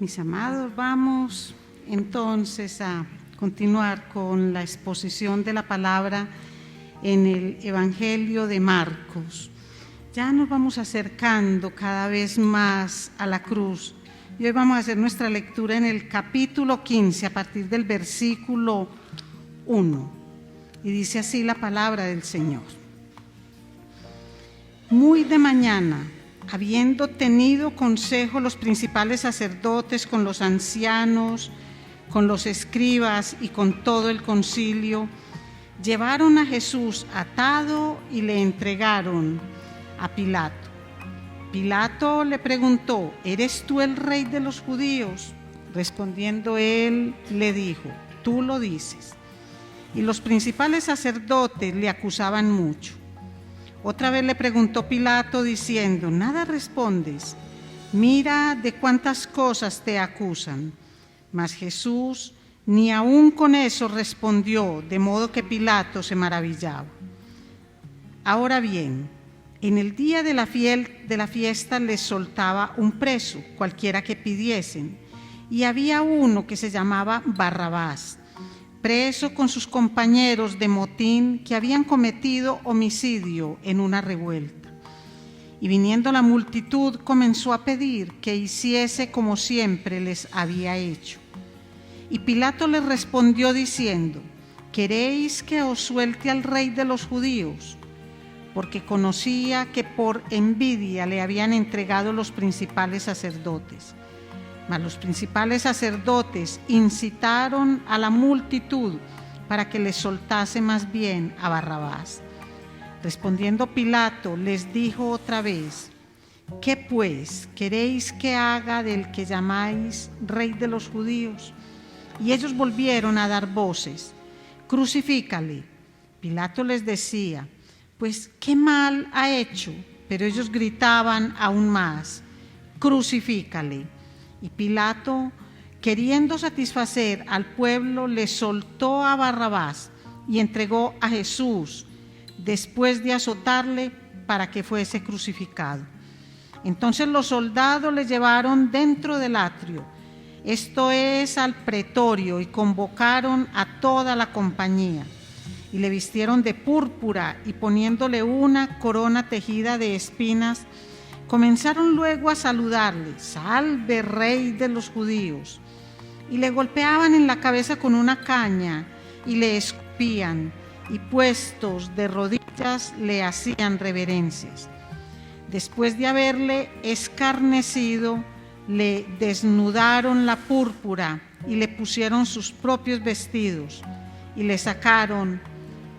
Mis amados, vamos entonces a continuar con la exposición de la palabra en el Evangelio de Marcos. Ya nos vamos acercando cada vez más a la cruz y hoy vamos a hacer nuestra lectura en el capítulo 15 a partir del versículo 1 y dice así la palabra del Señor. Muy de mañana, habiendo tenido consejo los principales sacerdotes con los ancianos, con los escribas y con todo el concilio, llevaron a Jesús atado y le entregaron a Pilato. Pilato le preguntó: ¿eres tú el rey de los judíos? Respondiendo él, le dijo: tú lo dices. Y los principales sacerdotes le acusaban mucho. Otra vez le preguntó Pilato diciendo: ¿nada respondes? Mira de cuántas cosas te acusan. Mas Jesús ni aun con eso respondió, de modo que Pilato se maravillaba. Ahora bien, en el día de la fiesta les soltaba un preso, cualquiera que pidiesen, y había uno que se llamaba Barrabás, preso con sus compañeros de motín que habían cometido homicidio en una revuelta. Y viniendo la multitud comenzó a pedir que hiciese como siempre les había hecho. Y Pilato les respondió diciendo: ¿queréis que os suelte al rey de los judíos? Porque conocía que por envidia le habían entregado los principales sacerdotes. Mas los principales sacerdotes incitaron a la multitud para que les soltase más bien a Barrabás. Respondiendo Pilato, les dijo otra vez: ¿qué pues queréis que haga del que llamáis rey de los judíos? Y ellos volvieron a dar voces: crucifícale. Pilato les decía: pues qué mal ha hecho. Pero ellos gritaban aún más: crucifícale. Y Pilato, queriendo satisfacer al pueblo, le soltó a Barrabás y entregó a Jesús, después de azotarle, para que fuese crucificado. Entonces los soldados le llevaron dentro del atrio, esto es, al pretorio, y convocaron a toda la compañía. Y le vistieron de púrpura y poniéndole una corona tejida de espinas, comenzaron luego a saludarle: salve, rey de los judíos. Y le golpeaban en la cabeza con una caña y le escupían, y puestos de rodillas le hacían reverencias. Después de haberle escarnecido, le desnudaron la púrpura y le pusieron sus propios vestidos y le sacaron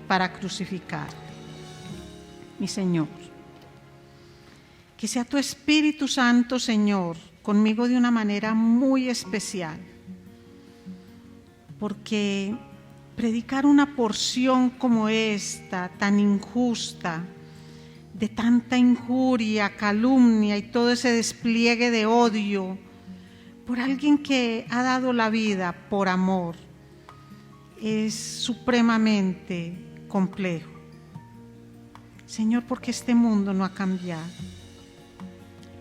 para crucificarle. Mi Señor, que sea tu Espíritu Santo, Señor, conmigo de una manera muy especial, porque predicar una porción como esta, tan injusta, de tanta injuria, calumnia y todo ese despliegue de odio por alguien que ha dado la vida por amor, es supremamente complejo. Señor, porque este mundo no ha cambiado,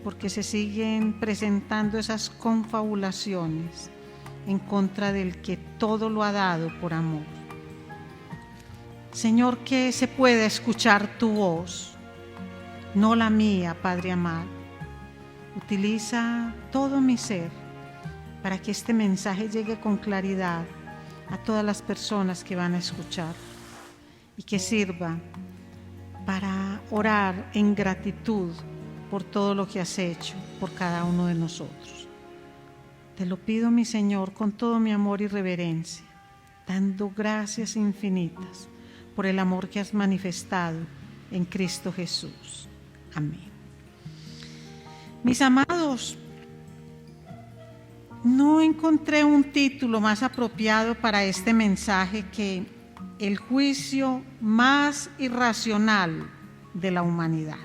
porque se siguen presentando esas confabulaciones en contra del que todo lo ha dado por amor. Señor, que se pueda escuchar tu voz, no la mía, Padre amado. Utiliza todo mi ser para que este mensaje llegue con claridad a todas las personas que van a escuchar y que sirva para orar en gratitud por todo lo que has hecho por cada uno de nosotros. Te lo pido, mi Señor, con todo mi amor y reverencia, dando gracias infinitas por el amor que has manifestado en Cristo Jesús. Amén. Mis amados, no encontré un título más apropiado para este mensaje que el juicio más irracional de la humanidad.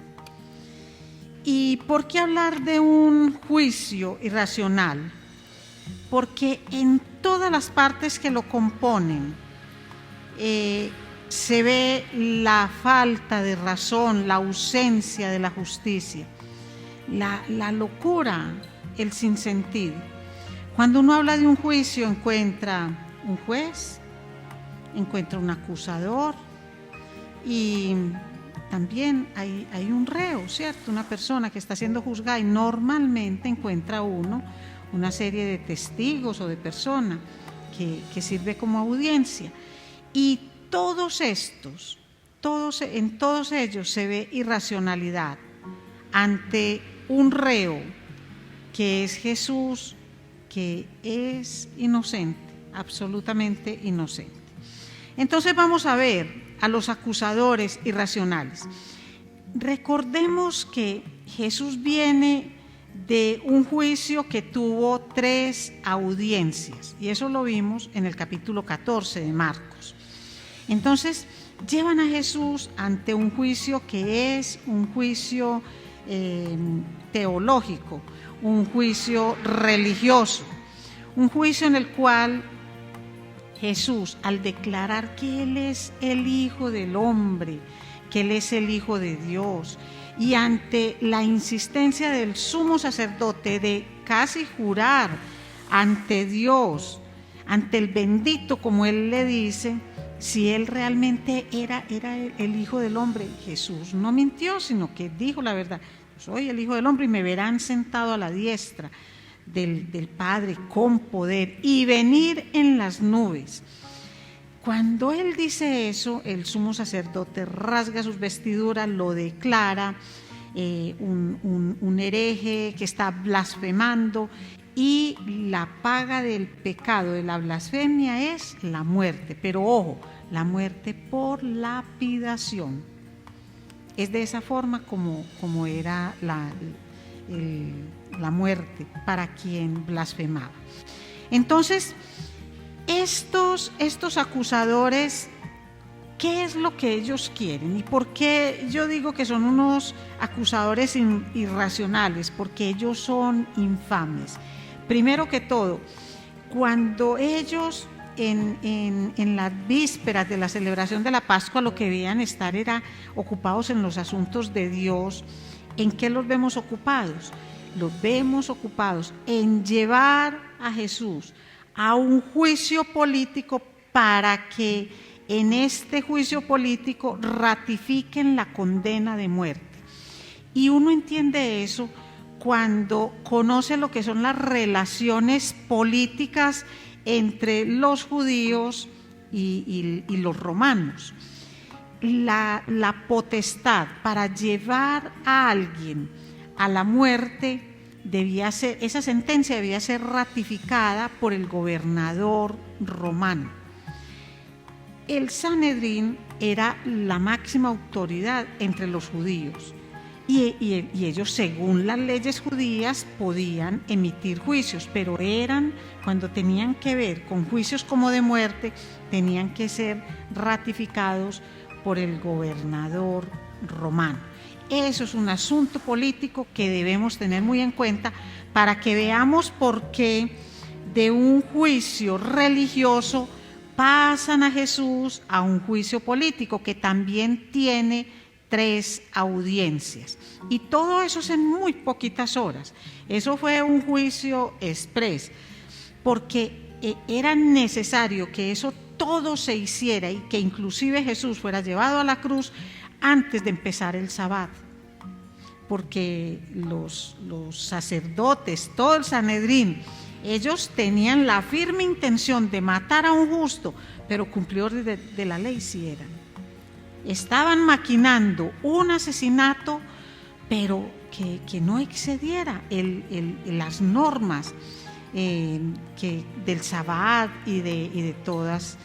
¿Y por qué hablar de un juicio irracional? Porque en todas las partes que lo componen se ve la falta de razón, la ausencia de la justicia, la locura, el sinsentido. Cuando uno habla de un juicio, encuentra un juez, encuentra un acusador y también hay un reo, ¿cierto? Una persona que está siendo juzgada, y normalmente encuentra uno una serie de testigos o de personas que sirve como audiencia. Y en todos ellos se ve irracionalidad ante un reo que es Jesús, que es inocente, absolutamente inocente. Entonces vamos a ver a los acusadores irracionales. Recordemos que Jesús viene de un juicio que tuvo 3 audiencias, y eso lo vimos en el capítulo 14 de Marcos. Entonces llevan a Jesús ante un juicio que es un juicio teológico, un juicio religioso, un juicio en el cual Jesús, al declarar que Él es el Hijo del Hombre, que Él es el Hijo de Dios, y ante la insistencia del sumo sacerdote de casi jurar ante Dios, ante el bendito, como Él le dice, si Él realmente era el Hijo del Hombre, Jesús no mintió, sino que dijo la verdad. Soy el Hijo del Hombre y me verán sentado a la diestra del Padre con poder y venir en las nubes. Cuando Él dice eso, el sumo sacerdote rasga sus vestiduras, lo declara un hereje que está blasfemando, y la paga del pecado de la blasfemia es la muerte. Pero ojo, la muerte por lapidación. Es de esa forma como era la muerte para quien blasfemaba. Entonces, estos acusadores, ¿qué es lo que ellos quieren? ¿Y por qué yo digo que son unos acusadores irracionales? Porque ellos son infames. Primero que todo, cuando ellos en las vísperas de la celebración de la Pascua lo que debían estar era ocupados en los asuntos de Dios, ¿en qué los vemos ocupados? Los vemos ocupados en llevar a Jesús a un juicio político para que en este juicio político ratifiquen la condena de muerte. Y uno entiende eso cuando conoce lo que son las relaciones políticas entre los judíos y los romanos. La potestad para llevar a alguien a la muerte esa sentencia debía ser ratificada por el gobernador romano. El Sanedrín era la máxima autoridad entre los judíos y ellos, según las leyes judías, podían emitir juicios, pero cuando tenían que ver con juicios como de muerte, tenían que ser ratificados por el gobernador romano. Eso es un asunto político que debemos tener muy en cuenta para que veamos por qué de un juicio religioso pasan a Jesús a un juicio político que también tiene 3 audiencias. Y todo eso es en muy poquitas horas. Eso fue un juicio exprés, porque era necesario que eso todo se hiciera y que inclusive Jesús fuera llevado a la cruz antes de empezar el Sabbat, porque los sacerdotes, todo el Sanedrín, ellos tenían la firme intención de matar a un justo, pero cumplidores de la ley sí eran. Estaban maquinando un asesinato, pero que no excediera las normas del Sabbat y de todas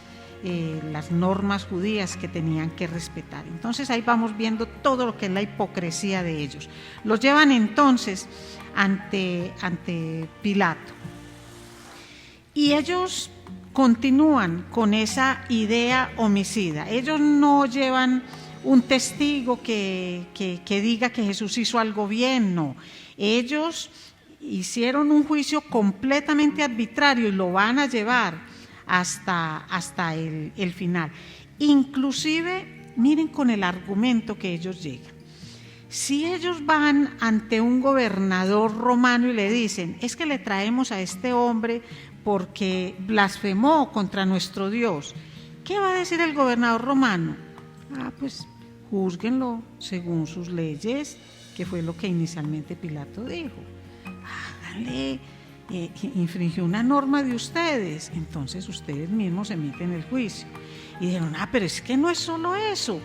las normas judías que tenían que respetar. Entonces ahí vamos viendo todo lo que es la hipocresía de ellos. Los llevan entonces ante Pilato. Y ellos continúan con esa idea homicida. Ellos no llevan un testigo que diga que Jesús hizo algo bien, no. Ellos hicieron un juicio completamente arbitrario y lo van a llevar hasta el final. Inclusive, miren con el argumento que ellos llegan. Si ellos van ante un gobernador romano y le dicen, es que le traemos a este hombre porque blasfemó contra nuestro Dios, ¿qué va a decir el gobernador romano? Pues júzguenlo según sus leyes, que fue lo que inicialmente Pilato dijo. Háganle, infringió una norma de ustedes, entonces ustedes mismos emiten el juicio. Y dijeron, pero es que no es solo eso,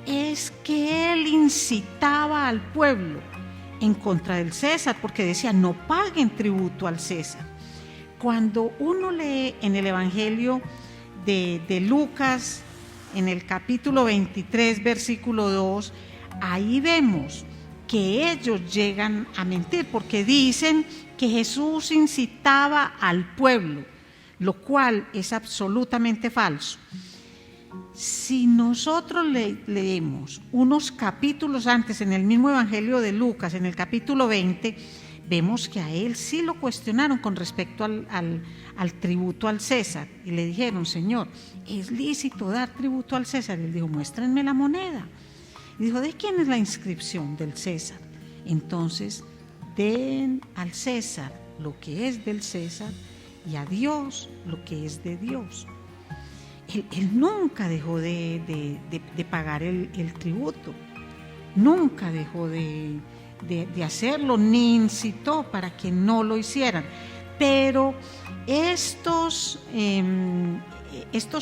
es que él incitaba al pueblo en contra del César, porque decía, no paguen tributo al César. Cuando uno lee en el Evangelio de Lucas, en el capítulo 23, versículo 2, ahí vemos que ellos llegan a mentir, porque dicen que Jesús incitaba al pueblo, lo cual es absolutamente falso. Si nosotros leemos unos capítulos antes en el mismo Evangelio de Lucas, en el capítulo 20, vemos que a él sí lo cuestionaron con respecto al tributo al César y le dijeron, Señor, ¿es lícito dar tributo al César? Y él dijo, muéstrenme la moneda. Y dijo, ¿de quién es la inscripción? Del César. Entonces, den al César lo que es del César y a Dios lo que es de Dios. Él nunca dejó de pagar el tributo, nunca dejó de hacerlo, ni incitó para que no lo hicieran. Pero estos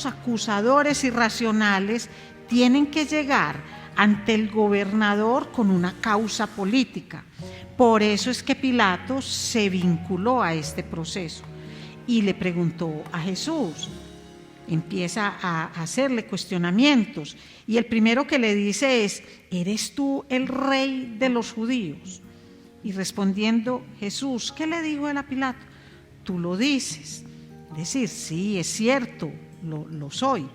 acusadores irracionales tienen que llegar ante el gobernador con una causa política. Por eso es que Pilato se vinculó a este proceso y le preguntó a Jesús. Empieza a hacerle cuestionamientos y el primero que le dice es, ¿eres tú el rey de los judíos? Y respondiendo Jesús, ¿qué le dijo él a Pilato? Tú lo dices. Es decir, sí, es cierto, lo soy.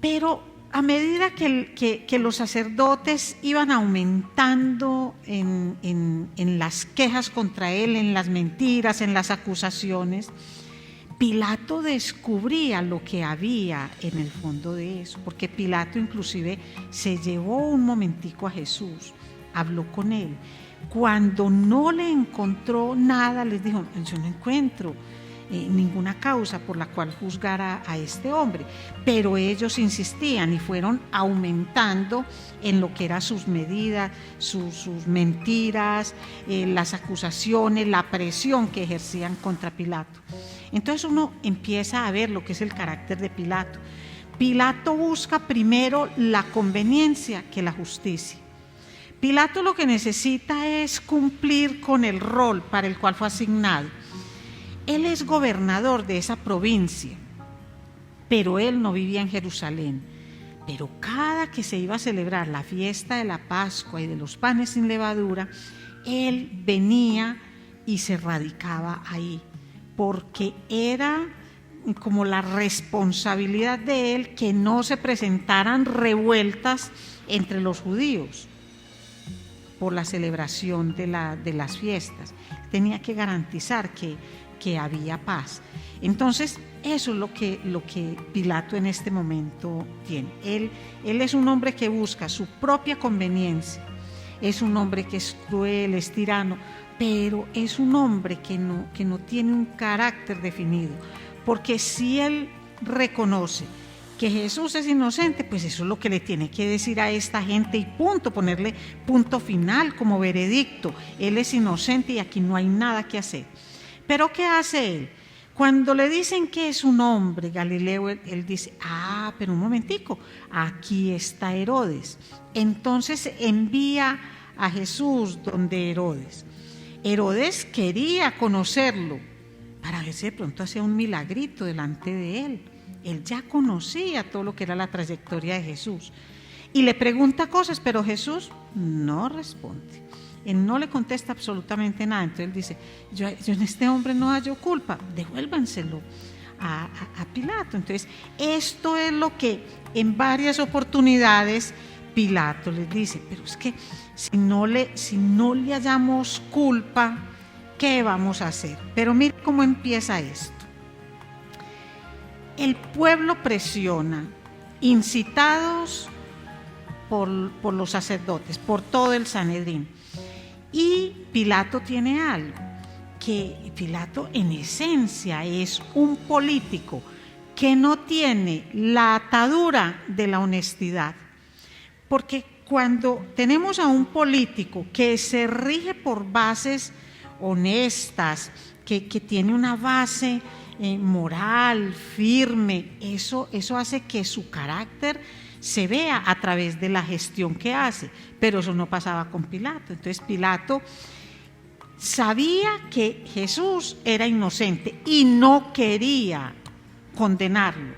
Pero a medida que los sacerdotes iban aumentando en las quejas contra él, en las mentiras, en las acusaciones, Pilato descubría lo que había en el fondo de eso, porque Pilato inclusive se llevó un momentico a Jesús, habló con él. Cuando no le encontró nada, les dijo, yo no encuentro ninguna causa por la cual juzgar a este hombre, pero ellos insistían y fueron aumentando en lo que eran sus medidas, sus mentiras, las acusaciones, la presión que ejercían contra Pilato. Entonces uno empieza a ver lo que es el carácter de Pilato. Pilato busca primero la conveniencia que la justicia. Pilato lo que necesita es cumplir con el rol para el cual fue asignado. Él es gobernador de esa provincia, pero él no vivía en Jerusalén. Pero cada que se iba a celebrar la fiesta de la Pascua y de los panes sin levadura, él venía y se radicaba ahí, porque era como la responsabilidad de él que no se presentaran revueltas entre los judíos por la celebración de las fiestas. Tenía que garantizar que había paz. Entonces, eso es lo que Pilato en este momento tiene. Él es un hombre que busca su propia conveniencia, es un hombre que es cruel, es tirano, pero es un hombre que no tiene un carácter definido, porque si él reconoce que Jesús es inocente, pues eso es lo que le tiene que decir a esta gente y punto, ponerle punto final como veredicto. Él es inocente y aquí no hay nada que hacer. Pero ¿qué hace él? Cuando le dicen que es un hombre Galileo, él dice, pero un momentico, aquí está Herodes. Entonces envía a Jesús donde Herodes. Herodes quería conocerlo para ver si de pronto hacía un milagrito delante de él. Él ya conocía todo lo que era la trayectoria de Jesús y le pregunta cosas, pero Jesús no responde. Él no le contesta absolutamente nada. Entonces él dice, yo en este hombre no hallo culpa, devuélvanselo a Pilato. Entonces esto es lo que en varias oportunidades Pilato les dice, pero es que si no le hallamos culpa, ¿qué vamos a hacer? Pero mire cómo empieza esto. El pueblo presiona, incitados por los sacerdotes, por todo el Sanedrín. Y Pilato tiene algo, que Pilato en esencia es un político que no tiene la atadura de la honestidad. Porque cuando tenemos a un político que se rige por bases honestas, que tiene una base moral, firme, eso hace que su carácter se vea a través de la gestión que hace, pero eso no pasaba con Pilato. Entonces Pilato sabía que Jesús era inocente y no quería condenarlo.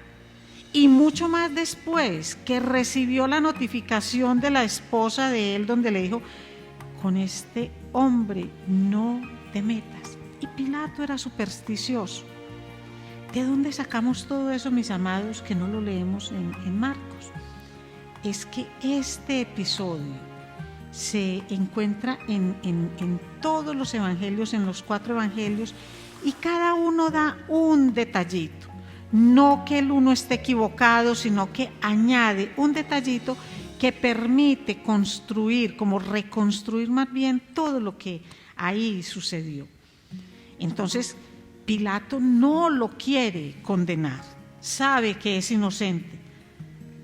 Y mucho más después que recibió la notificación de la esposa de él, donde le dijo: con este hombre no te metas. Y Pilato era supersticioso. ¿De dónde sacamos todo eso, mis amados, que no lo leemos en Marcos? Es que este episodio se encuentra en todos los evangelios, en los 4 evangelios, y cada uno da un detallito. No que el uno esté equivocado, sino que añade un detallito que permite construir, como reconstruir más bien todo lo que ahí sucedió. Entonces, Pilato no lo quiere condenar, sabe que es inocente,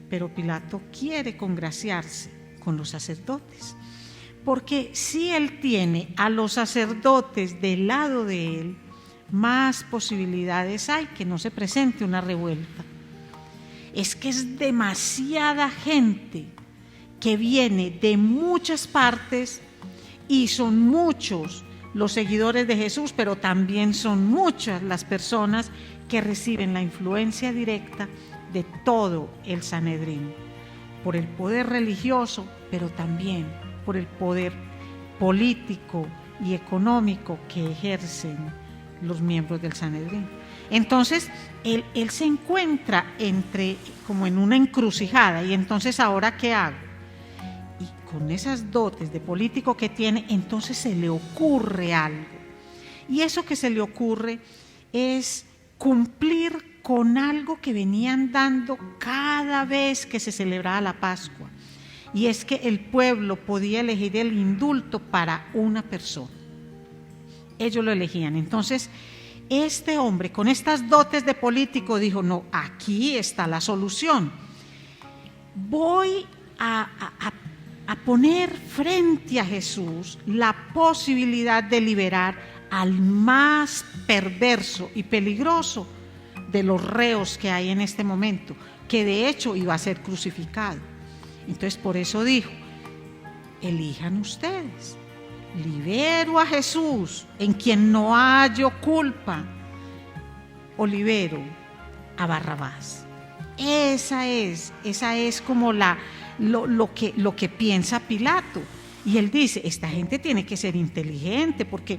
pero Pilato quiere congraciarse con los sacerdotes, porque si él tiene a los sacerdotes del lado de él, más posibilidades hay que no se presente una revuelta. Es que es demasiada gente que viene de muchas partes y son muchos los seguidores de Jesús, pero también son muchas las personas que reciben la influencia directa de todo el Sanedrín, por el poder religioso, pero también por el poder político y económico que ejercen los miembros del Sanedrín. Entonces, él se encuentra como en una encrucijada, y entonces, ¿ahora qué hago? Y con esas dotes de político que tiene, entonces se le ocurre algo. Y eso que se le ocurre es cumplir con algo que venían dando cada vez que se celebraba la Pascua. Y es que el pueblo podía elegir el indulto para una persona. Ellos lo elegían. Entonces, este hombre con estas dotes de político dijo: no, aquí está la solución. Voy a poner frente a Jesús la posibilidad de liberar al más perverso y peligroso de los reos que hay en este momento, que de hecho iba a ser crucificado. Entonces, por eso dijo: elijan ustedes. ¿Libero a Jesús, en quien no hallo culpa, o libero a Barrabás? Esa es como lo que piensa Pilato. Y él dice: esta gente tiene que ser inteligente, porque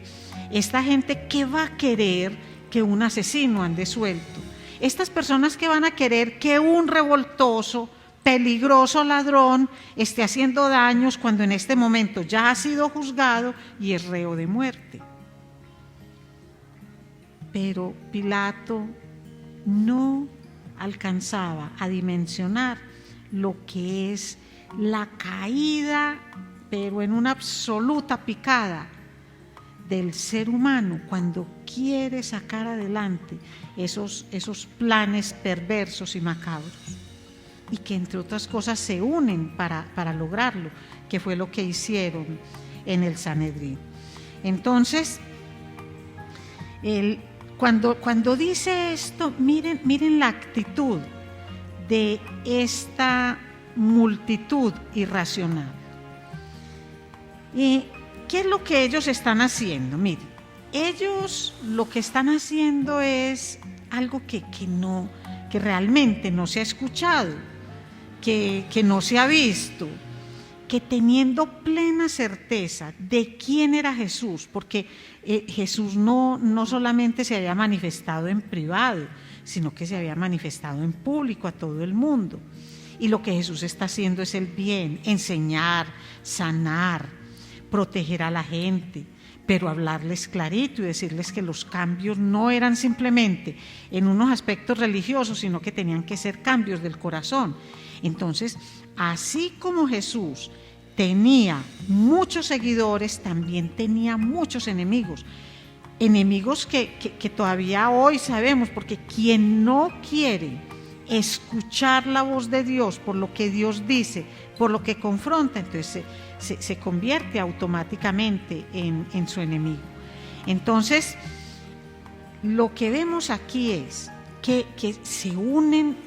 esta gente, ¿qué va a querer que un asesino ande suelto? Estas personas que van a querer que un revoltoso, peligroso ladrón esté haciendo daños cuando en este momento ya ha sido juzgado y es reo de muerte. Pero Pilato no alcanzaba a dimensionar lo que es la caída, pero en una absoluta picada del ser humano cuando quiere sacar adelante esos planes perversos y macabros, y que entre otras cosas se unen para lograrlo, que fue lo que hicieron en el Sanedrín. Entonces, cuando dice esto, miren la actitud de esta multitud irracional. ¿Qué es lo que ellos están haciendo? Miren, ellos lo que están haciendo es algo que realmente no se ha escuchado, que no se ha visto, que teniendo plena certeza de quién era Jesús, porque Jesús no solamente se había manifestado en privado, sino que se había manifestado en público a todo el mundo. Y lo que Jesús está haciendo es el bien, enseñar, sanar, proteger a la gente, pero hablarles clarito y decirles que los cambios no eran simplemente en unos aspectos religiosos, sino que tenían que ser cambios del corazón. Entonces, así como Jesús tenía muchos seguidores, también tenía muchos enemigos. Enemigos que todavía hoy sabemos, porque quien no quiere escuchar la voz de Dios por lo que Dios dice, por lo que confronta, entonces se convierte automáticamente en su enemigo. Entonces, lo que vemos aquí es que se unen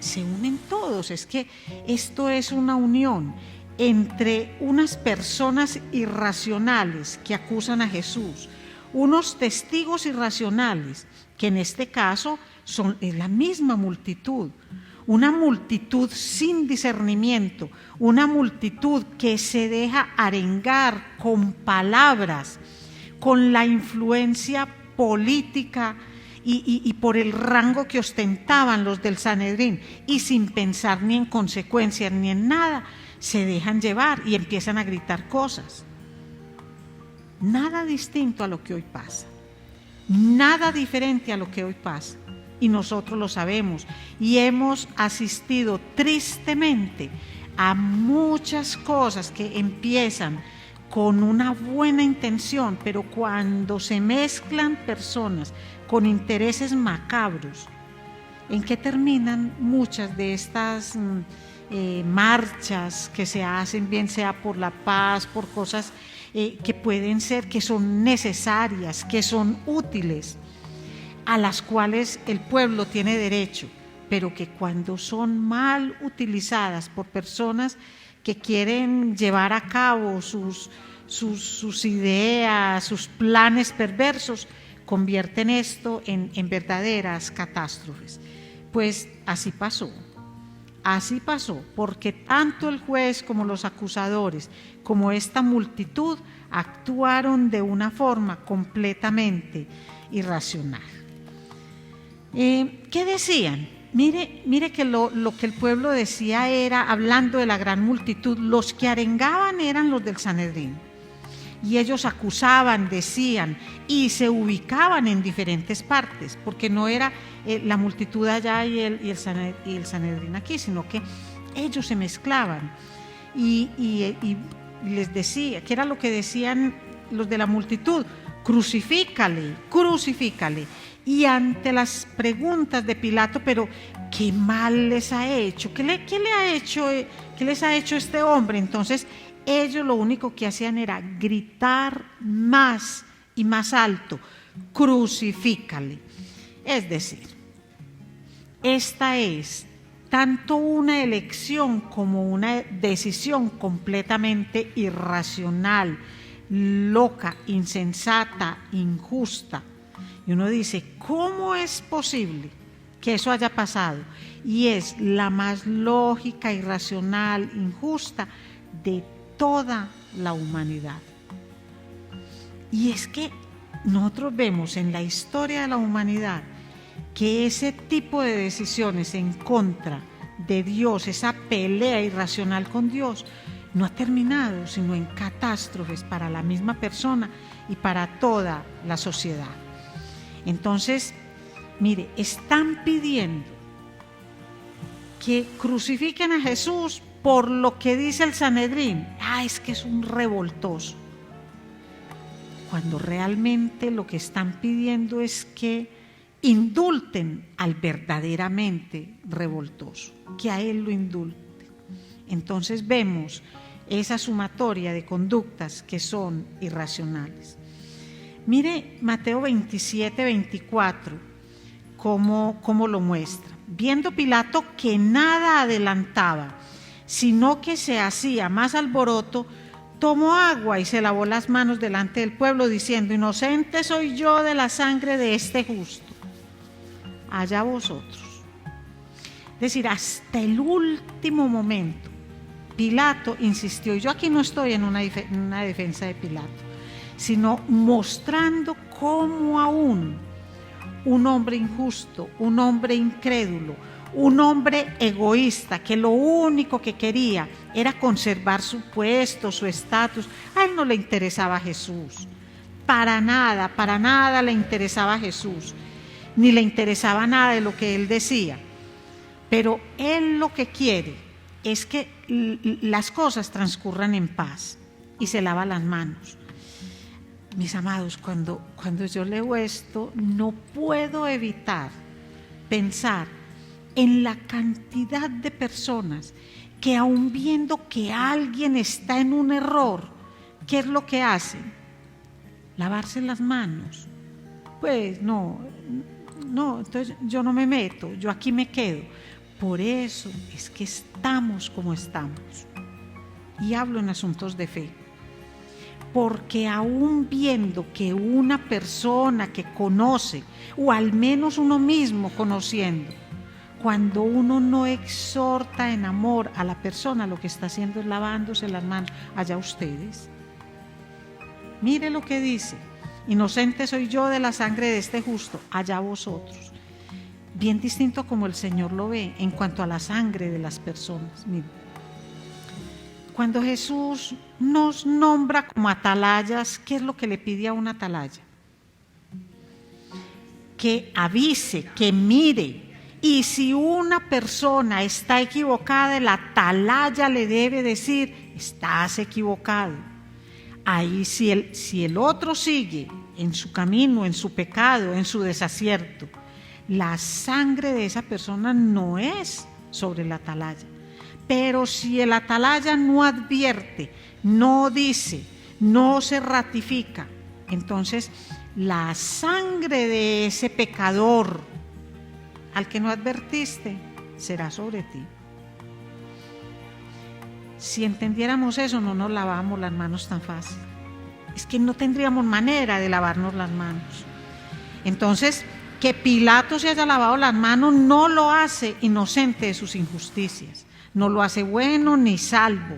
todos. Es que esto es una unión entre unas personas irracionales que acusan a Jesús, unos testigos irracionales, que en este caso es la misma multitud, una multitud sin discernimiento, una multitud que se deja arengar con palabras, con la influencia política y por el rango que ostentaban los del Sanedrín, y sin pensar ni en consecuencias ni en nada, se dejan llevar y empiezan a gritar cosas. Nada distinto a lo que hoy pasa, nada diferente a lo que hoy pasa, y nosotros lo sabemos, y hemos asistido tristemente a muchas cosas que empiezan con una buena intención, pero cuando se mezclan personas con intereses macabros, ¿en qué terminan muchas de estas marchas que se hacen, bien sea por la paz, por cosas que pueden ser, que son necesarias, que son útiles, a las cuales el pueblo tiene derecho, pero que cuando son mal utilizadas por personas que quieren llevar a cabo sus ideas, sus planes perversos, convierten esto en verdaderas catástrofes? Pues así pasó, porque tanto el juez como los acusadores, como esta multitud, actuaron de una forma completamente irracional. ¿Qué decían? Mire que lo que el pueblo decía era, hablando de la gran multitud, los que arengaban eran los del Sanedrín, y ellos acusaban, decían, y se ubicaban en diferentes partes, porque no era la multitud allá y el Sanedrín aquí, sino que ellos se mezclaban y les decía, ¿qué era lo que decían los de la multitud? Crucifícale, crucifícale. Y ante las preguntas de Pilato, pero ¿qué mal les ha hecho? ¿Qué les ha hecho este hombre? Entonces ellos lo único que hacían era gritar más y más alto: crucifícale. Es decir, esta es tanto una elección como una decisión completamente irracional, loca, insensata, injusta. Y uno dice, ¿cómo es posible que eso haya pasado? Y es la más lógica, irracional, injusta de toda la humanidad. Y es que nosotros vemos en la historia de la humanidad que ese tipo de decisiones en contra de Dios, esa pelea irracional con Dios, no ha terminado sino en catástrofes para la misma persona y para toda la sociedad. Entonces, mire, están pidiendo que crucifiquen a Jesús por lo que dice el Sanedrín. Es que es un revoltoso. Cuando realmente lo que están pidiendo es que indulten al verdaderamente revoltoso, que a él lo indulten. Entonces vemos esa sumatoria de conductas que son irracionales. Mire Mateo 27, 24, cómo lo muestra. Viendo Pilato que nada adelantaba, sino que se hacía más alboroto, tomó agua y se lavó las manos delante del pueblo, diciendo: inocente soy yo de la sangre de este justo. Allá vosotros. Es decir, hasta el último momento, Pilato insistió. Y yo aquí no estoy en una defensa de Pilato, sino mostrando cómo aún un hombre injusto, un hombre incrédulo, un hombre egoísta, que lo único que quería era conservar su puesto, su estatus. A él no le interesaba Jesús, para nada le interesaba Jesús, ni le interesaba nada de lo que él decía. Pero él lo que quiere es que las cosas transcurran en paz y se lava las manos. Mis amados, cuando yo leo esto, no puedo evitar pensar en la cantidad de personas que aun viendo que alguien está en un error, ¿qué es lo que hacen? Lavarse las manos. Pues no, entonces yo no me meto, yo aquí me quedo. Por eso es que estamos como estamos. Y hablo en asuntos de fe. Porque aún viendo que una persona que conoce, o al menos uno mismo conociendo, cuando uno no exhorta en amor a la persona, lo que está haciendo es lavándose las manos. Allá ustedes. Mire lo que dice: inocente soy yo de la sangre de este justo, allá vosotros. Bien distinto como el Señor lo ve en cuanto a la sangre de las personas. Mire. Cuando Jesús nos nombra como atalayas, ¿qué es lo que le pide a una atalaya? Que avise, que mire. Y si una persona está equivocada, la atalaya le debe decir: estás equivocado. Ahí si el otro sigue en su camino, en su pecado, en su desacierto, la sangre de esa persona no es sobre la atalaya. Pero si el atalaya no advierte, no dice, no se ratifica, entonces la sangre de ese pecador al que no advertiste será sobre ti. Si entendiéramos eso, no nos lavamos las manos tan fácil. Es que no tendríamos manera de lavarnos las manos. Entonces, que Pilato se haya lavado las manos no lo hace inocente de sus injusticias. No lo hace bueno ni salvo,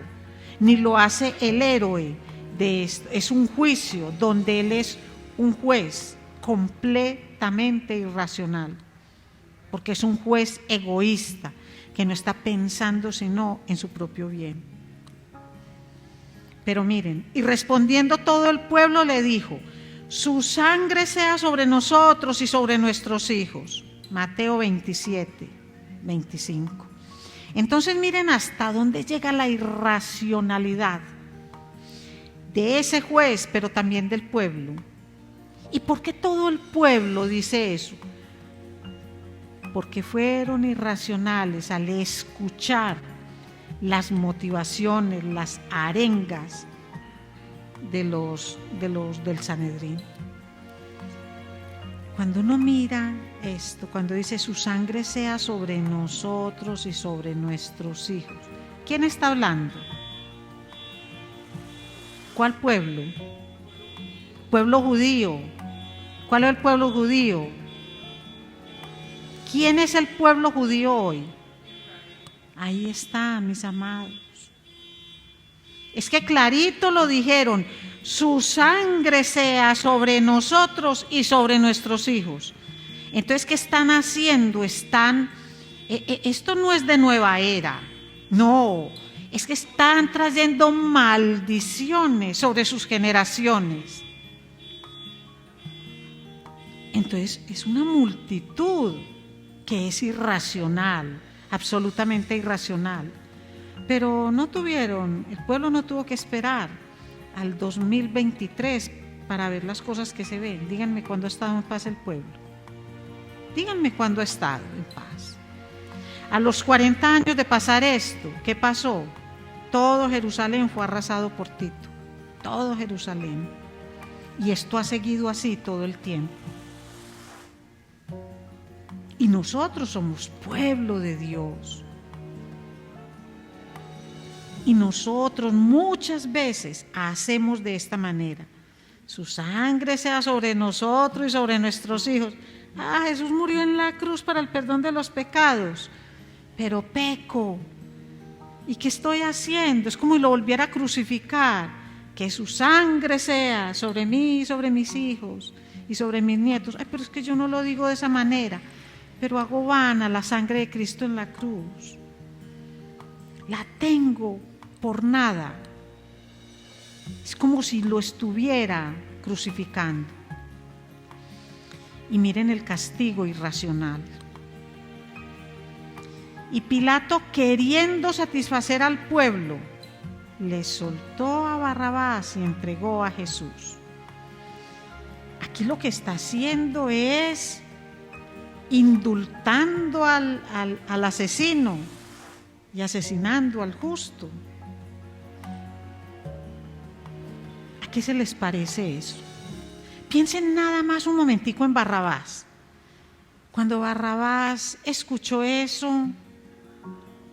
ni lo hace el héroe de esto. Es un juicio donde él es un juez completamente irracional, porque es un juez egoísta que no está pensando sino en su propio bien. Pero miren, y respondiendo todo el pueblo le dijo: su sangre sea sobre nosotros y sobre nuestros hijos. Mateo 27, 25. Entonces miren hasta dónde llega la irracionalidad de ese juez, pero también del pueblo. ¿Y por qué todo el pueblo dice eso? Porque fueron irracionales al escuchar las motivaciones, las arengas del Sanedrín. Cuando uno mira esto, cuando dice su sangre sea sobre nosotros y sobre nuestros hijos, ¿quién está hablando? ¿Cuál pueblo? Pueblo judío. ¿Cuál es el pueblo judío? ¿Quién es el pueblo judío hoy? Ahí está, mis amados. Es que clarito lo dijeron: su sangre sea sobre nosotros y sobre nuestros hijos. Entonces, ¿qué están haciendo? Esto no es de nueva era, no, es que están trayendo maldiciones sobre sus generaciones. Entonces, es una multitud que es irracional, absolutamente irracional. Pero el pueblo no tuvo que esperar al 2023 para ver las cosas que se ven. Díganme cuándo ha estado en paz el pueblo. Díganme cuándo ha estado en paz. A los 40 años de pasar esto, ¿qué pasó? Todo Jerusalén fue arrasado por Tito. Todo Jerusalén. Y esto ha seguido así todo el tiempo. Y nosotros somos pueblo de Dios. Y nosotros muchas veces hacemos de esta manera: su sangre sea sobre nosotros y sobre nuestros hijos. Jesús murió en la cruz para el perdón de los pecados, pero peco. ¿Y qué estoy haciendo? Es como si lo volviera a crucificar. Que su sangre sea sobre mí, sobre mis hijos y sobre mis nietos. Pero es que yo no lo digo de esa manera. Pero hago vana la sangre de Cristo en la cruz. La tengo por nada. Es como si lo estuviera crucificando. Y miren el castigo irracional. Y Pilato, queriendo satisfacer al pueblo, le soltó a Barrabás y entregó a Jesús. Aquí lo que está haciendo es indultando al asesino y asesinando al justo. ¿A qué se les parece eso? Piensen nada más un momentico en Barrabás. Cuando Barrabás escuchó eso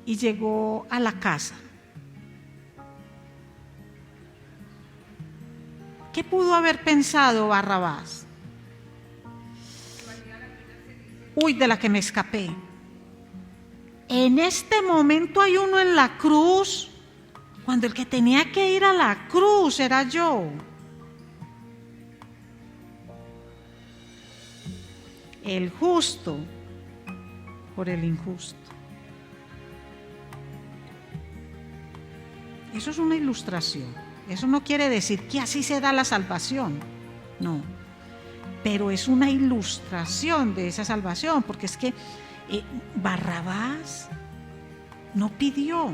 y llegó a la casa, ¿qué pudo haber pensado Barrabás? Uy, de la que me escapé. En este momento hay uno en la cruz, cuando el que tenía que ir a la cruz era yo. El justo por el injusto. Eso es una ilustración. Eso no quiere decir que así se da la salvación, no, pero es una ilustración de esa salvación, porque es que Barrabás no pidió,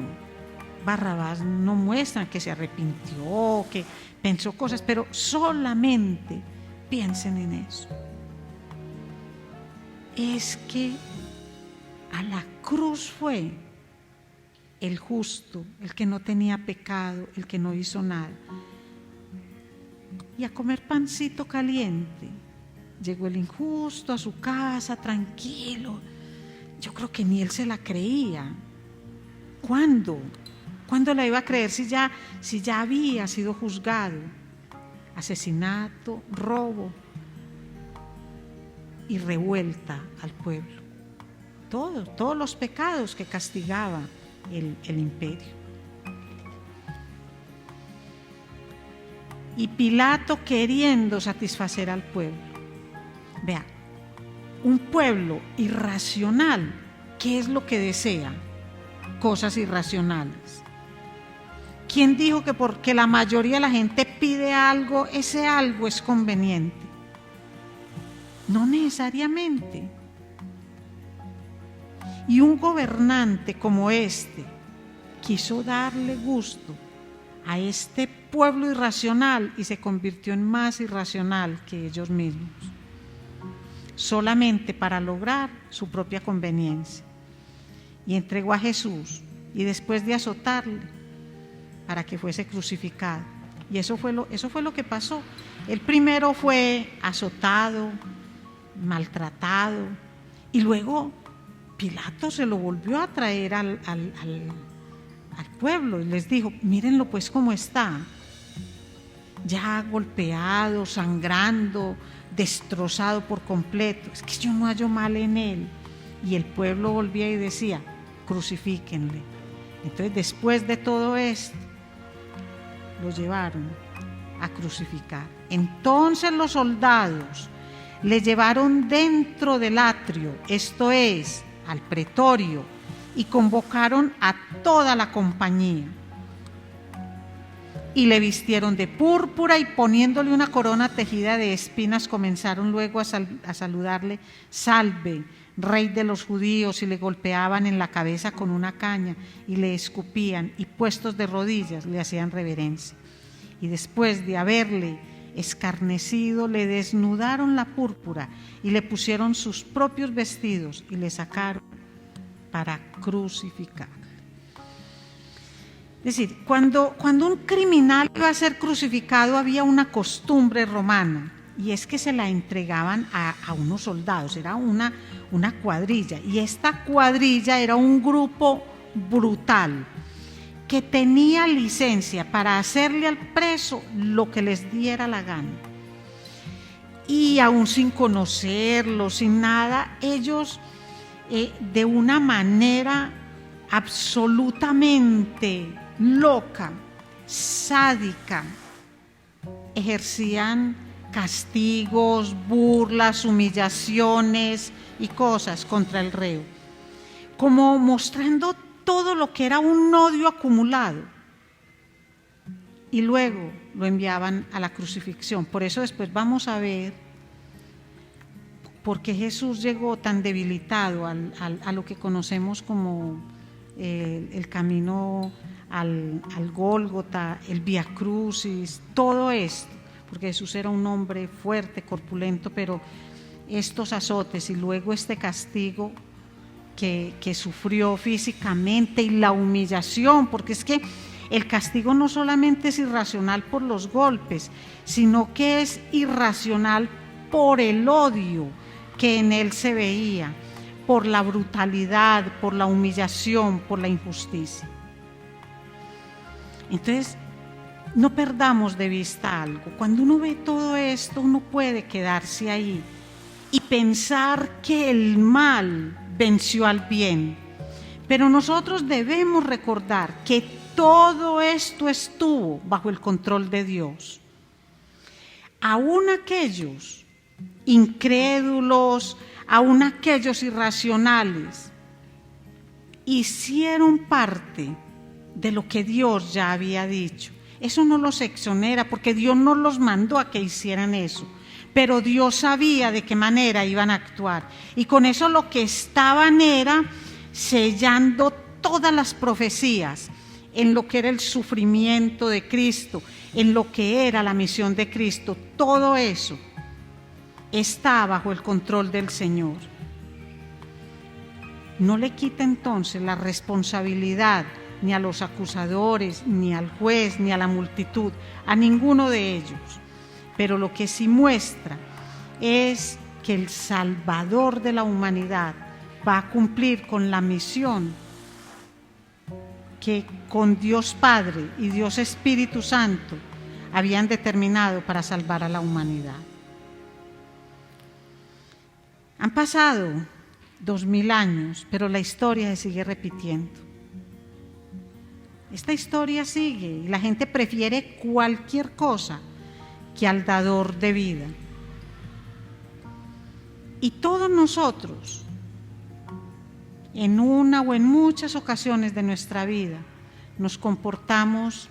Barrabás no muestra que se arrepintió, que pensó cosas, pero solamente piensen en eso. Es que a la cruz fue el justo, el que no tenía pecado, el que no hizo nada. Y a comer pancito caliente. Llegó el injusto a su casa, tranquilo. Yo creo que ni él se la creía. ¿Cuándo? ¿Cuándo la iba a creer si ya había sido juzgado? Asesinato, robo y revuelta al pueblo. Todos los pecados que castigaba el imperio. Y Pilato queriendo satisfacer al pueblo. Vea, un pueblo irracional, ¿qué es lo que desea? Cosas irracionales. ¿Quién dijo que porque la mayoría de la gente pide algo, ese algo es conveniente? No necesariamente. Y un gobernante como este quiso darle gusto a este pueblo irracional y se convirtió en más irracional que ellos mismos, solamente para lograr su propia conveniencia. Y entregó a Jesús y después de azotarle para que fuese crucificado. Y eso fue lo que pasó. El primero fue azotado, maltratado, y luego Pilato se lo volvió a traer al pueblo y les dijo: mírenlo pues cómo está, ya golpeado, sangrando, destrozado por completo. Es que yo no hallo mal en él. Y el pueblo volvía y decía: crucifíquenle. Entonces, después de todo esto, lo llevaron a crucificar. Entonces los soldados le llevaron dentro del atrio, esto es, al pretorio, y convocaron a toda la compañía. Y le vistieron de púrpura y poniéndole una corona tejida de espinas, comenzaron luego a saludarle: salve, Rey de los judíos, y le golpeaban en la cabeza con una caña y le escupían, y puestos de rodillas le hacían reverencia. Y después de haberle escarnecido, le desnudaron la púrpura y le pusieron sus propios vestidos y le sacaron para crucificar. Es decir, cuando un criminal iba a ser crucificado, había una costumbre romana, y es que se la entregaban a unos soldados, era una cuadrilla, y esta cuadrilla era un grupo brutal que tenía licencia para hacerle al preso lo que les diera la gana. Y aún sin conocerlo, sin nada, ellos de una manera absolutamente loca, sádica, ejercían castigos, burlas, humillaciones y cosas contra el reo, como mostrando todo lo que era un odio acumulado, y luego lo enviaban a la crucifixión. Por eso después vamos a ver ¿Por qué Jesús llegó tan debilitado a lo que conocemos como el camino al Gólgota, el Vía Crucis, todo esto? Porque Jesús era un hombre fuerte, corpulento, pero estos azotes y luego este castigo que sufrió físicamente y la humillación, porque es que el castigo no solamente es irracional por los golpes, sino que es irracional por el odio que en él se veía, por la brutalidad, por la humillación, por la injusticia. Entonces, no perdamos de vista algo. Cuando uno ve todo esto, uno puede quedarse ahí y pensar que el mal venció al bien. Pero nosotros debemos recordar que todo esto estuvo bajo el control de Dios. Aún aquellos incrédulos, aún aquellos irracionales, hicieron parte de lo que Dios ya había dicho. Eso no los exonera, porque Dios no los mandó a que hicieran eso, pero Dios sabía de qué manera iban a actuar, y con eso lo que estaban era sellando todas las profecías en lo que era el sufrimiento de Cristo, en lo que era la misión de Cristo. Todo eso está bajo el control del Señor. No le quita entonces la responsabilidad ni a los acusadores, ni al juez, ni a la multitud, a ninguno de ellos. Pero lo que sí muestra es que el Salvador de la humanidad va a cumplir con la misión que con Dios Padre y Dios Espíritu Santo habían determinado para salvar a la humanidad. Han pasado 2000 años, pero la historia se sigue repitiendo. Esta historia sigue y la gente prefiere cualquier cosa que al dador de vida. Y todos nosotros, en una o en muchas ocasiones de nuestra vida, nos comportamos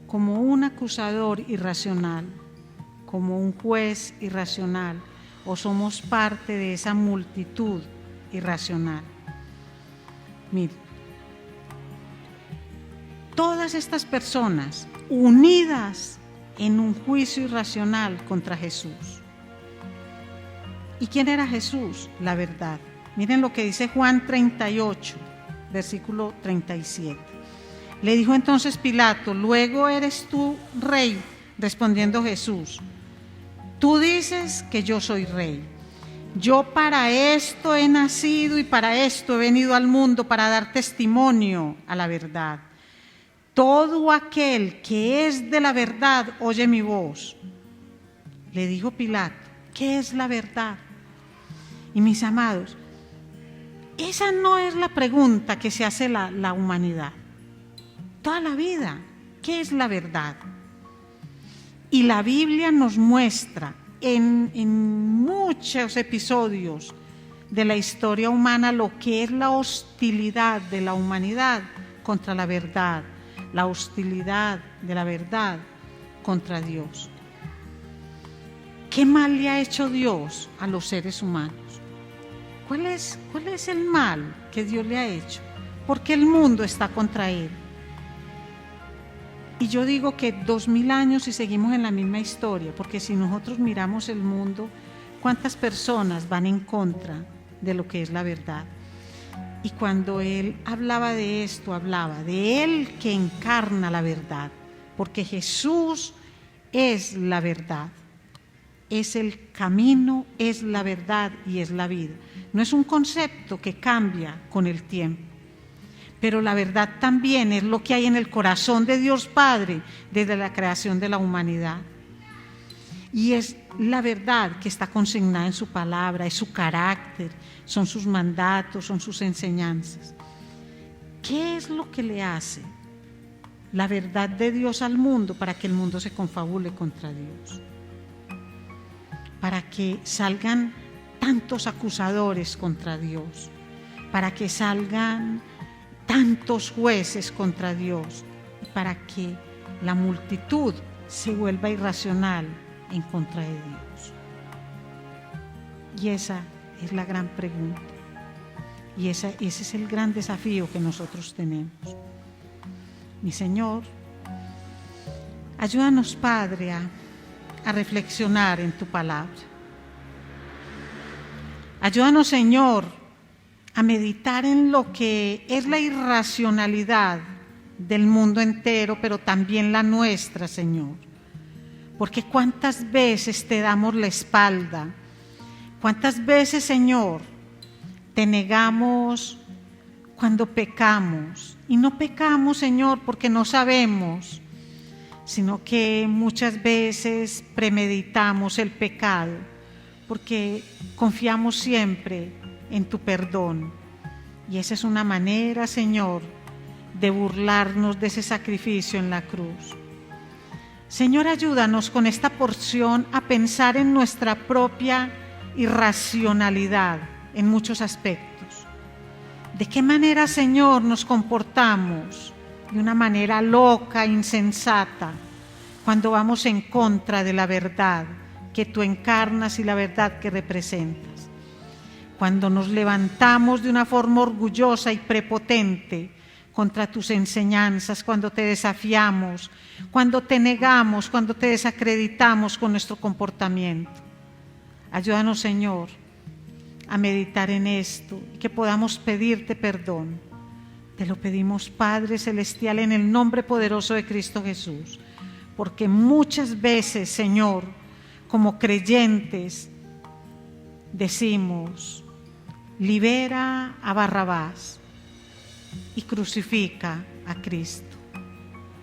como un acusador irracional, como un juez irracional, o somos parte de esa multitud irracional. Mire, todas estas personas unidas en un juicio irracional contra Jesús. ¿Y quién era Jesús? La verdad. Miren lo que dice Juan 38, versículo 37. Le dijo entonces Pilato: ¿luego eres tú rey? Respondiendo Jesús: tú dices que yo soy rey. Yo para esto he nacido y para esto he venido al mundo, para dar testimonio a la verdad. Todo aquel que es de la verdad oye mi voz. Le dijo Pilato: ¿qué es la verdad? Y mis amados, esa no es la pregunta que se hace la humanidad. Toda la vida, ¿qué es la verdad? Y la Biblia nos muestra en muchos episodios de la historia humana lo que es la hostilidad de la humanidad contra la verdad, la hostilidad de la verdad contra Dios. ¿Qué mal le ha hecho Dios a los seres humanos? ¿Cuál es el mal que Dios le ha hecho? Porque el mundo está contra él. Y yo digo que 2000 años y seguimos en la misma historia, porque si nosotros miramos el mundo, ¿cuántas personas van en contra de lo que es la verdad? Y cuando él hablaba de esto, hablaba de él que encarna la verdad, porque Jesús es la verdad, es el camino, es la verdad y es la vida. No es un concepto que cambia con el tiempo, pero la verdad también es lo que hay en el corazón de Dios Padre desde la creación de la humanidad. Y es la verdad que está consignada en su palabra, es su carácter, son sus mandatos, son sus enseñanzas. ¿Qué es lo que le hace la verdad de Dios al mundo para que el mundo se confabule contra Dios? Para que salgan tantos acusadores contra Dios, para que salgan tantos jueces contra Dios, y para que la multitud se vuelva irracional en contra de Dios. Y esa Es la gran pregunta. Y ese es el gran desafío que nosotros tenemos. Mi Señor, ayúdanos, Padre, a reflexionar en tu palabra. Ayúdanos, Señor, a meditar en lo que es la irracionalidad del mundo entero, pero también la nuestra, Señor. Porque cuántas veces te damos la espalda, cuántas veces, Señor, te negamos cuando pecamos. Y no pecamos, Señor, porque no sabemos, sino que muchas veces premeditamos el pecado, porque confiamos siempre en tu perdón. Y esa es una manera, Señor, de burlarnos de ese sacrificio en la cruz. Señor, ayúdanos con esta porción a pensar en nuestra propia irracionalidad en muchos aspectos. ¿De qué manera, Señor, nos comportamos de una manera loca, insensata, cuando vamos en contra de la verdad que tú encarnas y la verdad que representas? Cuando nos levantamos de una forma orgullosa y prepotente contra tus enseñanzas, cuando te desafiamos, cuando te negamos, cuando te desacreditamos con nuestro comportamiento. Ayúdanos, Señor, a meditar en esto y que podamos pedirte perdón. Te lo pedimos, Padre Celestial, en el nombre poderoso de Cristo Jesús, porque muchas veces, Señor, como creyentes, decimos: libera a Barrabás y crucifica a Cristo.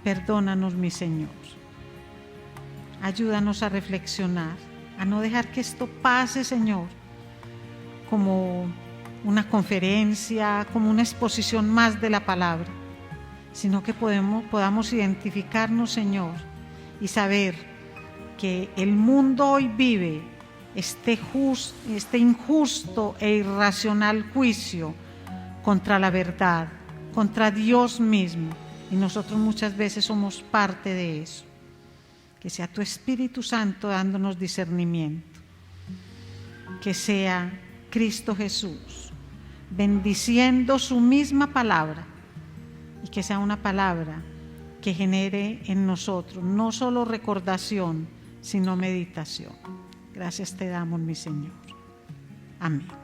Perdónanos, mi Señor. Ayúdanos a reflexionar, a no dejar que esto pase, Señor, como una conferencia, como una exposición más de la palabra, sino que podamos identificarnos, Señor, y saber que el mundo hoy vive este injusto e irracional juicio contra la verdad, contra Dios mismo, y nosotros muchas veces somos parte de eso. Que sea tu Espíritu Santo dándonos discernimiento, que sea Cristo Jesús bendiciendo su misma palabra, y que sea una palabra que genere en nosotros no solo recordación, sino meditación. Gracias te damos, mi Señor. Amén.